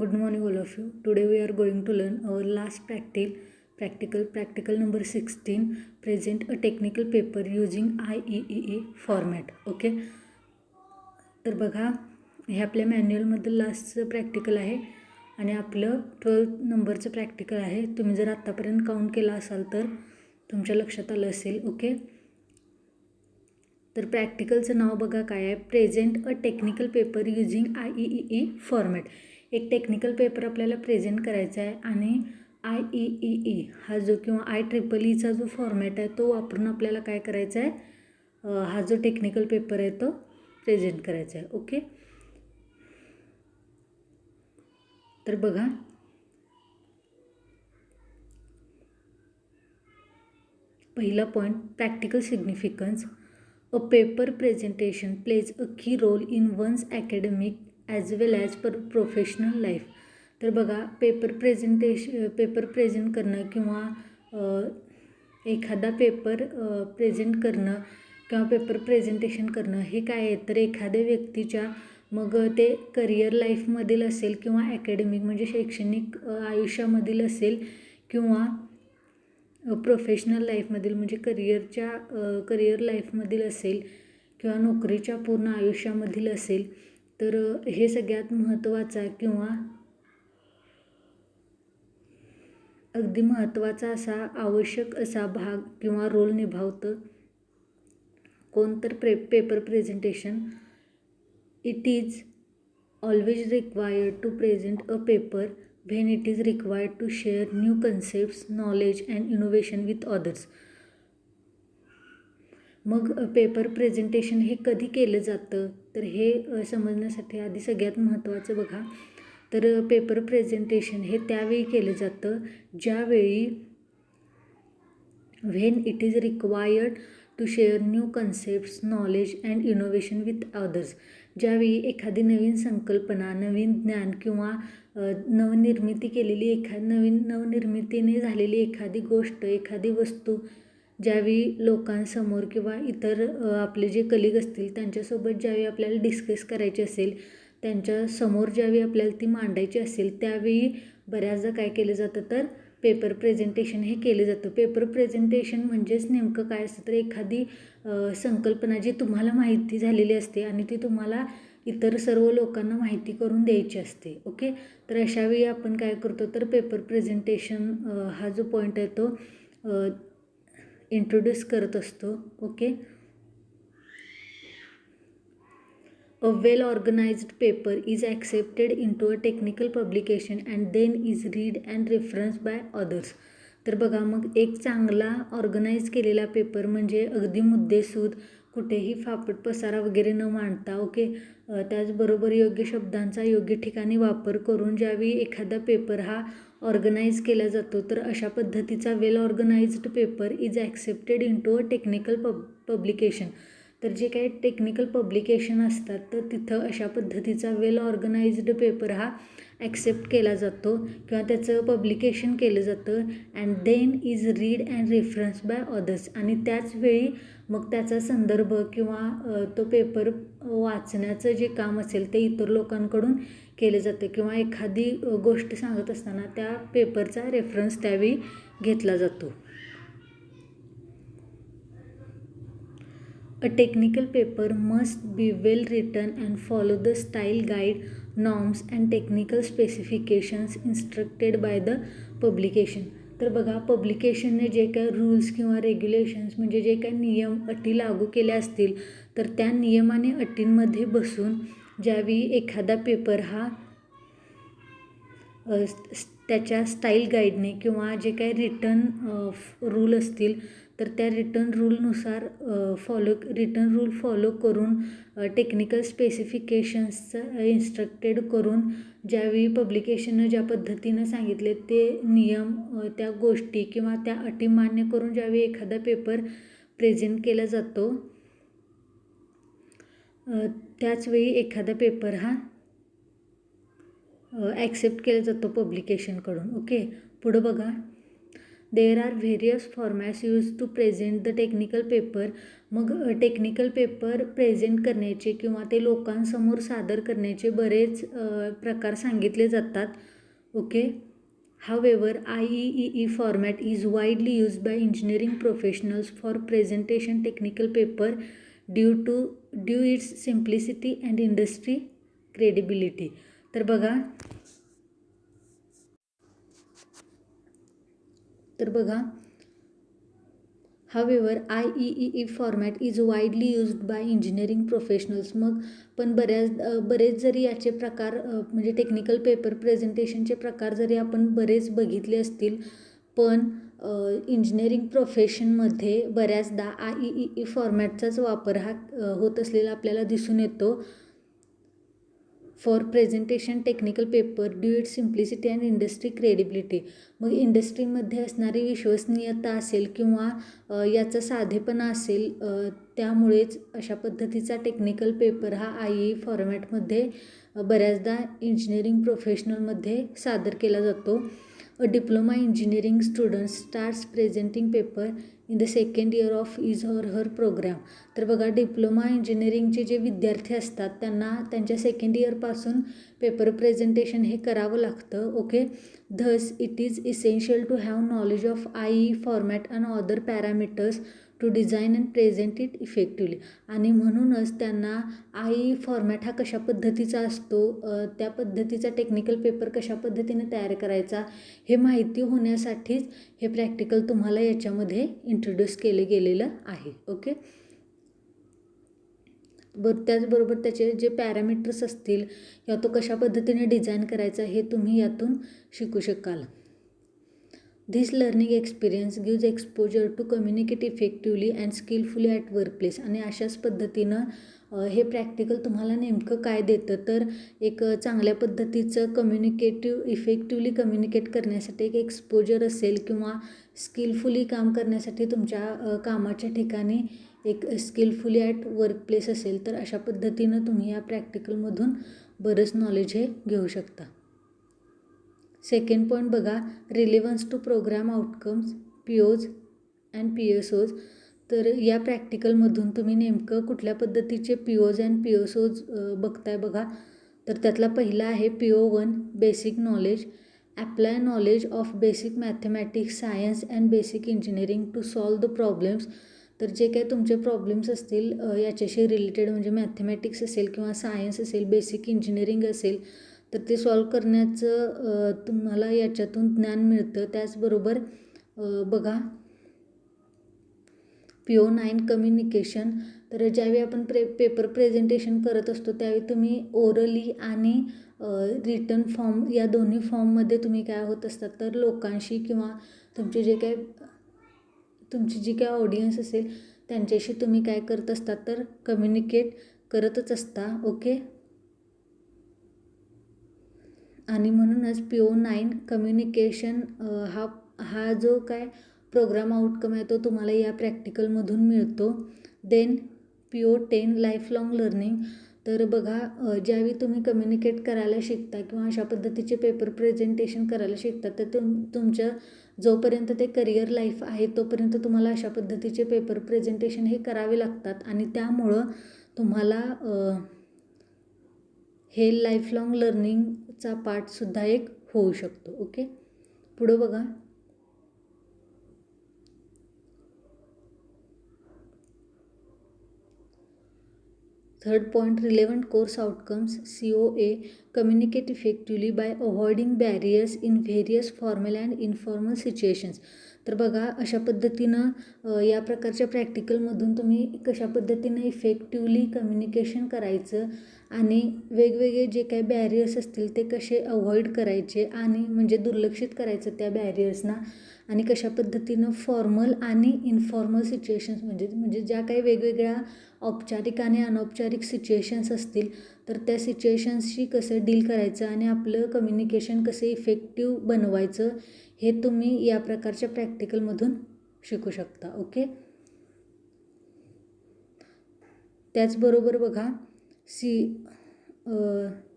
Good morning all of you. Today we are going to learn our last practical number 16, present a technical paper using IEEE format. Okay. तर बघा हे आपल्या मॅन्युअलमधील लास्टचं practical आहे आणि आपलं 12 नंबरचं प्रॅक्टिकल आहे. तुम्ही जर आत्तापर्यंत काउंट केला असाल तर तुमच्या लक्षात आलं असेल. ओके. तर प्रॅक्टिकलचं नाव बघा काय आहे, present a technical paper using IEEE format. एक टेक्निकल पेपर आपल्याला प्रेझेंट करायचा आहे आणि IEEE हा जो किंवा IEEEचा जो फॉर्मॅट आहे तो वापरून आपल्याला काय करायचा आहे, हा जो टेक्निकल पेपर आहे तो प्रेझेंट करायचा आहे. ओके. तर बघा पहिला point, practical significance. A paper presentation plays a key role in one's academic as well as professional life. तर बघा पेपर प्रेझेंट करणं किंवा एखादा पेपर प्रेझेंट करणं किंवा पेपर प्रेझेंटेशन करणं हे काय आहे तर एखाद्या व्यक्तीच्या मग ते करिअर लाईफमधील असेल किंवा ॲकॅडमिक म्हणजे शैक्षणिक आयुष्यामधील असेल किंवा प्रोफेशनल लाईफमधील म्हणजे करिअर लाईफमधील असेल किंवा नोकरीच्या पूर्ण आयुष्यामधील असेल, तर हे सगळ्यात महत्त्वाचा किंवा अगदी महत्त्वाचा असा आवश्यक असा भाग किंवा रोल निभावतं कोणतर paper presentation. It is always required to present a paper when it is required to share new concepts, knowledge and innovation with others. मग पेपर प्रेझेंटेशन हे कधी केलं जातं तर हे समजण्यासाठी आधी सगळ्यात महत्त्वाचं बघा, तर पेपर प्रेझेंटेशन हे त्यावेळी केलं जातं ज्यावेळी when it is required to share new concepts, knowledge and innovation with others. ज्यावेळी एखादी नवीन संकल्पना, नवीन ज्ञान किंवा नवनिर्मितीने झालेली एखादी गोष्ट, एखादी वस्तू ज्यावेळी लोकांसमोर किंवा इतर आपले जे कलिग असतील त्यांच्यासोबत ज्यावेळी आपल्याला डिस्कस करायची असेल, त्यांच्यासमोर ज्यावेळी आपल्याला ती मांडायची असेल त्यावेळी बऱ्याचदा काय केलं जातं तर पेपर प्रेझेंटेशन हे केलं जातं. पेपर प्रेझेंटेशन म्हणजेच नेमकं काय असतं तर एखादी संकल्पना जी तुम्हाला माहिती झालेली असते आणि ती तुम्हाला इतर सर्व लोकांना माहिती करून द्यायची असते. ओके. तर अशावेळी आपण काय करतो तर पेपर प्रेझेंटेशन हा जो पॉईंट आहे तो इंट्रोड्यूस करत असतो. Okay. A well-organized paper is accepted into a technical publication and then is read and referenced by others. तर बघा मग एक चांगला ऑर्गनाईज केलेला पेपर म्हणजे अगदी मुद्देसूद, कुठेही फापट पसारा वगैरे न मांडता. ओके. त्याचबरोबर योग्य शब्दांचा योग्य ठिकाणी वापर करून ज्यावेळी एखादा पेपर हा ऑर्गनाईज केला जातो तर अशा पद्धतीचा well organised paper is accepted into a technical publication. तर जे काही टेक्निकल पब्लिकेशन असतात तर तिथं अशा पद्धतीचा वेल ऑर्गनाइज्ड पेपर हा ॲक्सेप्ट केला जातो किंवा त्याचं पब्लिकेशन केलं जातं and then is read and reference by others. आणि त्याचवेळी मग त्याचा संदर्भ किंवा तो पेपर वाचण्याचं जे काम असेल ते इतर लोकांकडून केलं जातं किंवा एखादी गोष्ट सांगत असताना त्या पेपरचा रेफरन्स त्यावेळी घेतला जातो. A technical paper must be well written and follow the style guide, norms and technical specifications instructed by the publication. तर बघा पब्लिकेशनने जे काही रूल्स किंवा रेग्युलेशन्स म्हणजे जे काही नियम अटी लागू केले असतील तर त्या नियमाने अटींमध्ये बसून ज्यावेळी एखादा पेपर हा त्याच्या स्टाईल गाईडने किंवा जे काही रिटन रूल असतील तर त्या रिटन रूल फॉलो करून टेक्निकल स्पेसिफिकेशन्सचं इन्स्ट्रक्टेड करून ज्यावेळी पब्लिकेशननं ज्या पद्धतीनं सांगितले ते नियम, त्या गोष्टी किंवा त्या अटी मान्य करून ज्यावेळी एखादा पेपर प्रेझेंट केला जातो त्याचवेळी एखादा पेपर हा ॲक्सेप्ट केला जातो पब्लिकेशनकडून. ओके. पुढं बघा, there are various formats use to present the technical paper. मग टेक्निकल पेपर प्रेझेंट करण्याचे किंवा ते लोकांसमोर सादर करण्याचे बरेच प्रकार सांगितले जातात. Okay. However, IEEE format is widely used by engineering professionals for presentation technical paper due its simplicity and industry credibility. तर बघा However, IEEE format is widely used by engineering professionals. मग पण बरेच जरी याचे प्रकार म्हणजे टेक्निकल पेपर प्रेझेंटेशनचे प्रकार जरी आपण बरेच बघितले असतील, पण इंजिनिअरिंग प्रोफेशनमध्ये बऱ्याचदा IEEE फॉर्मॅटचाच वापर हा होत असलेला आपल्याला दिसून येतो. For presentation technical paper due it simplicity and industry credibility. मग इंडस्ट्रीमध्ये असणारी विश्वसनीयता असेल किंवा याचा साधेपणा असेल, त्यामुळेच अशा पद्धतीचा टेक्निकल पेपर हा IEEE फॉर्मॅटमध्ये बऱ्याचदा इंजिनिअरिंग प्रोफेशनलमध्ये सादर केला जातो. A diploma engineering student starts presenting paper in the second year of his or her programme. तर बघा, डिप्लोमा इंजिनिअरिंगचे जे विद्यार्थी असतात त्यांना त्यांच्या सेकंड इयरपासून पेपर प्रेझेंटेशन हे करावं लागतं. Okay. Thus, it is essential to have knowledge of IE format and other parameters to design and present it effectively. आणि म्हणूनच त्यांना IE फॉर्मॅट हा कशा पद्धतीचा असतो, त्या पद्धतीचा टेक्निकल पेपर कशा पद्धतीने तयार करायचा हे माहिती होण्यासाठीच हे प्रॅक्टिकल तुम्हाला याच्यामध्ये इंट्रोड्यूस केले गेलेलं आहे. ओके. त्याचबरोबर त्याचे जे पॅरामीटर्स असतील किंवा तो कशा पद्धतीने डिझाईन करायचा हे तुम्ही यातून शिकू शकाल. This learning experience gives exposure to communicate effectively and skilfully at workplace. आणि अशाच पद्धतीनं हे प्रॅक्टिकल तुम्हाला नेमकं काय देतं, तर एक चांगल्या पद्धतीचं इफेक्टिवली कम्युनिकेट करण्यासाठी एक एक्सपोजर असेल किंवा स्किलफुली काम करण्यासाठी तुमच्या कामाच्या ठिकाणी एक स्किलफुली ॲट वर्कप्लेस असेल, तर अशा पद्धतीनं तुम्ही या प्रॅक्टिकलमधून बरंच नॉलेज हे घेऊ शकता. सेकंड पॉईंट बघा, relevance to programme outcomes POs and PSOs. तर या प्रॅक्टिकलमधून तुम्ही नेमकं कुठल्या पद्धतीचे POs अँड PSOs बघताय बघा. तर त्यातला पहिला आहे PO1 basic knowledge. Apply knowledge of basic mathematics, science and basic engineering to solve the problems. तर जे काही तुमचे प्रॉब्लेम्स असतील याच्याशी रिलेटेड, म्हणजे मॅथमॅटिक्स असेल किंवा सायन्स असेल, बेसिक इंजिनिअरिंग असेल, तर ते सॉल्व करण्याचं तुम्हाला याच्यातून ज्ञान मिळतं. त्याचबरोबर बघा PO9 कम्युनिकेशन. तर ज्यावेळी आपण पेपर प्रेझेंटेशन करत असतो त्यावेळी तुम्ही ओरली आणि रिटन फॉर्म या दोन्ही फॉर्ममध्ये तुम्ही काय होत असतात, तर लोकांशी किंवा तुमची जी काय ऑडियन्स असेल त्यांच्याशी तुम्ही काय करत असतात, तर कम्युनिकेट करतच असता. ओके. आणि म्हणूनच PO9 कम्युनिकेशन हा जो काय प्रोग्राम आउटकम आहे तो तुम्हाला या प्रॅक्टिकलमधून मिळतो. Then PO10 life long learning. तर बघा, ज्यावेळी तुम्ही कम्युनिकेट करायला शिकता किंवा अशा पद्धतीचे पेपर प्रेझेंटेशन करायला शिकता, तर तुमच्या जोपर्यंत ते करिअर लाईफ आहे तोपर्यंत तुम्हाला अशा पद्धतीचे पेपर प्रेझेंटेशन हे करावे लागतात. आणि त्यामुळं तुम्हाला हे लाईफ लाँग लर्निंगचा पार्टसुद्धा एक होऊ शकतो. ओके. पुढं बघा, third point, relevant course outcomes COA. Communicate effectively bye avoiding barriers in various formal and informal situations. तर बघा, अशा पद्धतीनं या प्रकारच्या प्रॅक्टिकलमधून तुम्ही कशा पद्धतीनं इफेक्टिवली कम्युनिकेशन करायचं आणि वेगवेगळे जे काही बॅरियर्स असतील ते कसे अवॉइड करायचे आणि म्हणजे दुर्लक्षित करायचं त्या बॅरियर्सना, आणि कशा पद्धतीनं फॉर्मल आणि इनफॉर्मल सिच्युएशन्स म्हणजे ज्या काही वेगवेगळ्या औपचारिक आणि अनौपचारिक सिच्युएशन्स असतील तर त्या सिच्युएशन्सशी कसं डील करायचं आणि आपलं कम्युनिकेशन कसं इफेक्टिव्ह बनवायचं हे तुम्ही या प्रकारच्या प्रॅक्टिकलमधून शिकू शकता. ओके. त्याचबरोबर बघा,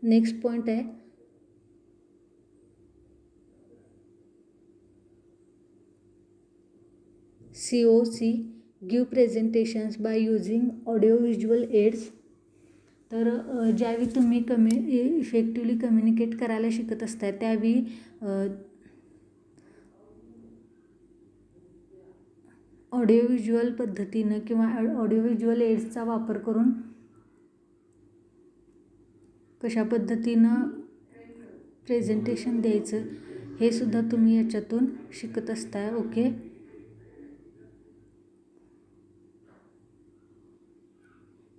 नेक्स्ट पॉईंट आहे COC give presentations by using audio visual aids. तर ज्यावेळी तुम्ही इफेक्टिवली कम्युनिकेट करायला शिकत असता त्यावेळी ऑडिओ व्हिज्युअल पद्धतीनं किंवा ऑडिओ व्हिज्युअल एड्सचा वापर करून कशा पद्धतीनं प्रेझेंटेशन द्यायचं हे सुद्धा तुम्ही याच्यातून शिकत असताय. ओके.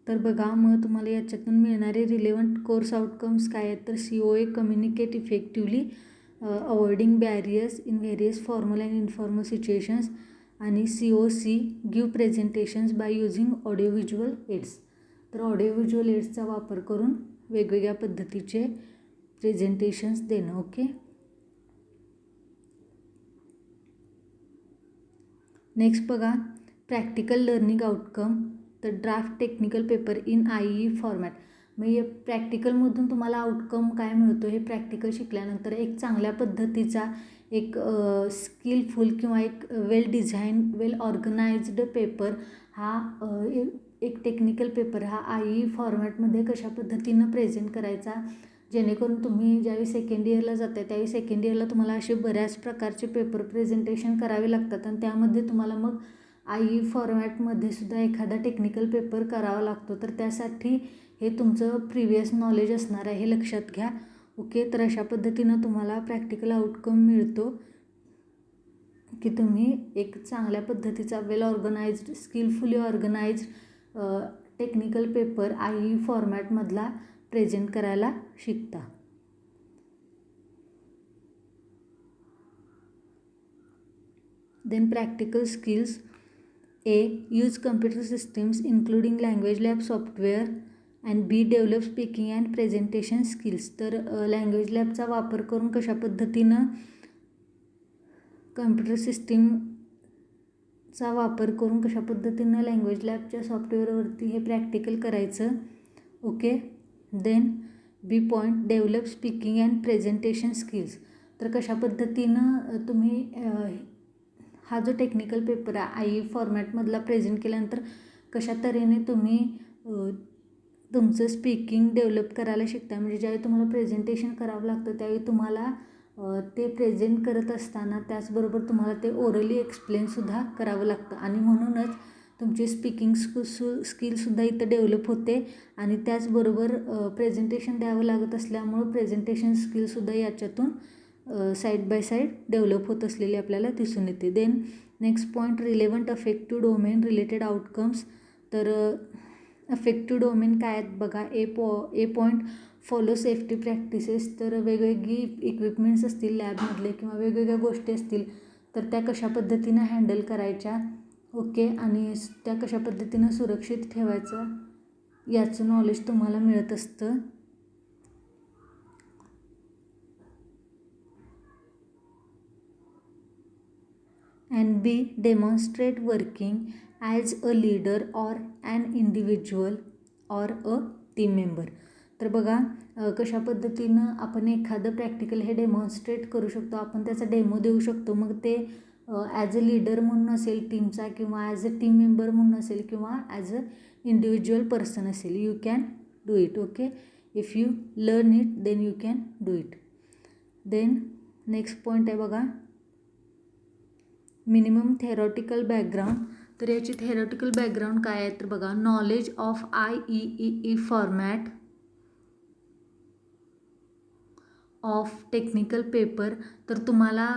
तर बघा मग तुम्हाला याच्यातून मिळणारे रिलेव्हंट कोर्स आउटकम्स काय आहेत. तर COA communicate effectively avoiding barriers in various formal and informal situations. आणि COC give presentations by using audio visual aids. तर ऑडिओ व्हिज्युअल एड्सचा वापर करून वेगवेगळ्या पद्धतीचे प्रेझेंटेशन्स देणं. ओके. नेक्स्ट बघा प्रॅक्टिकल लर्निंग आउटकम. तर draft technical paper in IE format. मग हे प्रॅक्टिकलमधून तुम्हाला आउटकम काय मिळतो हे प्रॅक्टिकल शिकल्यानंतर एक चांगल्या पद्धतीचा एक स्किलफुल किंवा एक वेल डिझाईन वेल ऑर्गनाइज्ड पेपर हा एक टेक्निकल पेपर हा IE फॉर्मॅटमध्ये कशा पद्धतीनं प्रेझेंट करायचा, जेणेकरून तुम्ही ज्यावेळी सेकंड इयरला जाताय त्यावेळी सेकंड इयरला तुम्हाला असे बऱ्याच प्रकारचे पेपर प्रेझेंटेशन करावे लागतात आणि त्यामध्ये तुम्हाला मग IE फॉर्मॅटमध्ये सुद्धा एखादा टेक्निकल पेपर करावा लागतो. तर त्यासाठी हे तुमचं प्रिव्हियस नॉलेज असणार आहे हे लक्षात घ्या. ओके. तर अशा पद्धतीनं तुम्हाला प्रॅक्टिकल आउटकम मिळतो की तुम्ही एक चांगल्या पद्धतीचा well organised skilfully organised technical paper IE फॉर्मॅटमधला प्रेझेंट करायला शिकता. Then practical skills. A. Use computer systems including language lab software. and B. Develop speaking and presentation skills. तर लँग्वेज लॅबचा वापर करून कशा पद्धतीनं कम्प्युटर सिस्टीमचा वापर करून कशा पद्धतीनं लँग्वेज लॅबच्या सॉफ्टवेअरवरती हे प्रॅक्टिकल करायचं. Okay. Then B point develop speaking and presentation skills. तर कशा पद्धतीनं तुम्ही हा जो टेक्निकल पेपर आहे IE फॉर्मॅटमधला प्रेझेंट केल्यानंतर कशा तऱ्हेने तुम्ही तुमचं स्पीकिंग डेव्हलप करायला शिकता. म्हणजे ज्यावेळी तुम्हाला प्रेझेंटेशन करावं लागतं त्यावेळी तुम्हाला ते प्रेझेंट करत असताना त्याचबरोबर तुम्हाला ते ओरली एक्सप्लेनसुद्धा करावं लागतं आणि म्हणूनच तुमची स्पीकिंग स्किलसुद्धा इथं डेव्हलप होते आणि त्याचबरोबर प्रेझेंटेशन द्यावं लागत असल्यामुळं प्रेझेंटेशन स्किलसुद्धा याच्यातून साईड बाय साईड डेव्हलप होत असलेली आपल्याला दिसून येते. Then next point relevant affective domain related outcomes. तर अफेक्टिव्ह डोमेन काय आहेत बघा. A point follow safety practices. तर वेगवेगळी इक्विपमेंट्स असतील लॅबमधले किंवा वेगवेगळ्या गोष्टी असतील तर त्या कशा पद्धतीनं हँडल करायच्या. ओके. आणि त्या कशा पद्धतीनं सुरक्षित ठेवायचं याचं नॉलेज तुम्हाला मिळत असतं. and B. Demonstrate working as a leader or an individual or a team member. तर बघा कशा पद्धतीनं आपण एखादं प्रॅक्टिकल हे डेमॉन्स्ट्रेट करू शकतो, आपण त्याचा डेमो देऊ शकतो. मग ते ॲज अ लीडर म्हणून असेल टीमचा किंवा ॲज अ टीम मेंबर म्हणून असेल किंवा ॲज अ इंडिव्हिज्युअल पर्सन असेल. You can do it. Okay. If you learn it then you can do it. Then next point आहे बघा मिनिमम थेरॉटिकल बॅकग्राऊंड. तर याची थेरॉटिकल बॅकग्राऊंड काय आहे तर बघा knowledge of IEEE format of technical paper. तर तुम्हाला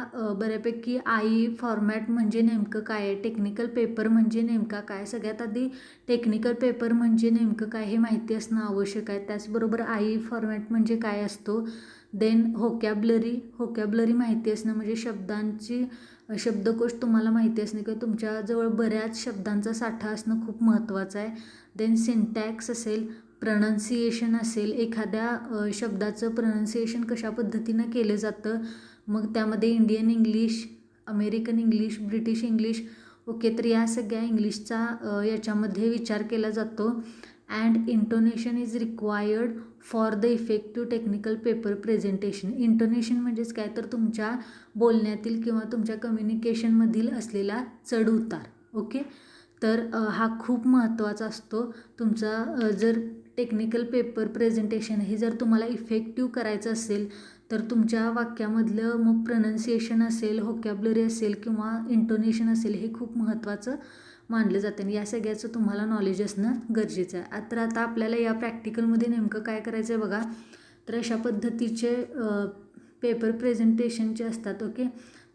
बऱ्यापैकी IE फॉर्मॅट म्हणजे नेमकं काय आहे, टेक्निकल पेपर म्हणजे नेमका काय, सगळ्यात आधी टेक्निकल पेपर म्हणजे नेमकं काय हे माहिती असणं आवश्यक आहे. त्याचबरोबर IE फॉर्मॅट म्हणजे काय असतो. देन होकॅबलरी माहिती असणं म्हणजे शब्दकोश तुम्हाला माहिती असणे किंवा तुमच्याजवळ बऱ्याच शब्दांचा साठा असणं खूप महत्त्वाचं आहे. देन सिंटॅक्स असेल, प्रनन्सिएशन असेल, एखाद्या शब्दाचं प्रनन्सिएशन कशा पद्धतीनं केलं जातं, मग त्यामध्ये Indian English, American English, British English. Okay. तर या सगळ्या इंग्लिशचा याच्यामध्ये विचार केला जातो. And intonation is required for the effective technical paper presentation. Intonation म्हणजेच काय तर तुमच्या बोलण्यातील किंवा तुमच्या कम्युनिकेशनमधील असलेला चढ उतार. ओके, तर हा खूप महत्त्वाचा असतो तुमचा. जर टेक्निकल पेपर प्रेझेंटेशन हे जर तुम्हाला इफेक्टिव्ह करायचं असेल तर तुमच्या वाक्यामधलं मग प्रनन्सिएशन असेल, व्होकॅब्लरी असेल किंवा इंटोनेशन असेल, हे खूप महत्त्वाचं मानलं जातं आणि या सगळ्याचं तुम्हाला नॉलेज असणं गरजेचं आहे. तर आता आपल्याला या प्रॅक्टिकलमध्ये नेमकं काय करायचं आहे बघा. तर अशा पद्धतीचे पेपर प्रेझेंटेशनचे असतात. ओके,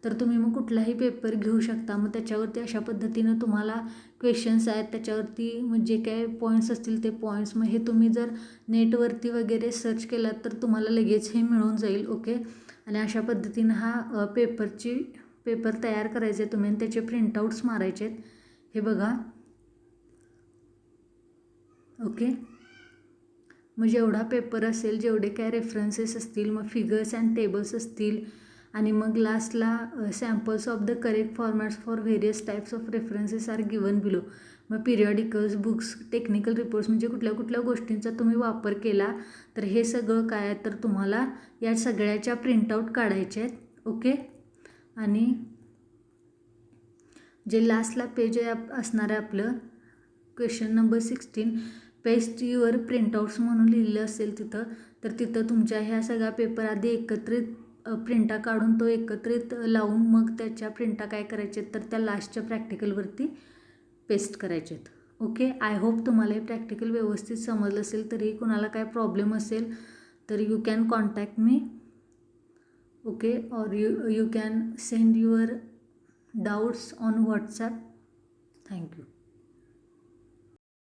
तर तुम्ही मग कुठलाही पेपर घेऊ शकता. मग त्याच्यावरती अशा पद्धतीनं तुम्हाला क्वेश्चन्स आहेत, त्याच्यावरती मग जे काय पॉईंट्स असतील ते पॉईंट्स मग हे तुम्ही जर नेटवरती वगैरे सर्च केलात तर तुम्हाला लगेच हे मिळून जाईल. ओके, आणि अशा पद्धतीनं हा पेपर तयार करायचे तुम्ही आणि त्याचे प्रिंटआउट्स मारायचे आहेत. हे बघा. ओके, मग जेवढा पेपर असेल, जेवढे काय रेफरन्सेस असतील, मग फिगर्स अँड टेबल्स असतील आणि मग लास्टला samples of the correct formats for various types of references are given below. मग पिरियॉडिकल्स, बुक्स, टेक्निकल रिपोर्ट्स म्हणजे कुठल्या कुठल्या गोष्टींचा तुम्ही वापर केला तर हे सगळं काय आहे तर तुम्हाला या सगळ्याच्या प्रिंटआउट काढायचे आहेत. ओके, आणि जे लास्टला पेज असणार आहे आपलं question number 16, paste your printouts म्हणून लिहिलं असेल तिथं, तर तिथं तुमच्या ह्या सगळ्या पेपर आधी एकत्रित प्रिंटा काढून तो एकत्रित लावून मग त्याच्या प्रिंटा काय करायचे तर त्या लास्टच्या प्रॅक्टिकलवरती पेस्ट करायचे आहेत. ओके, आय होप तुम्हाला हे प्रॅक्टिकल व्यवस्थित समजलं असेल. तरी कुणाला काय प्रॉब्लेम असेल तर you can contact me. Okay, और you can send your doubts on WhatsApp. Thank you.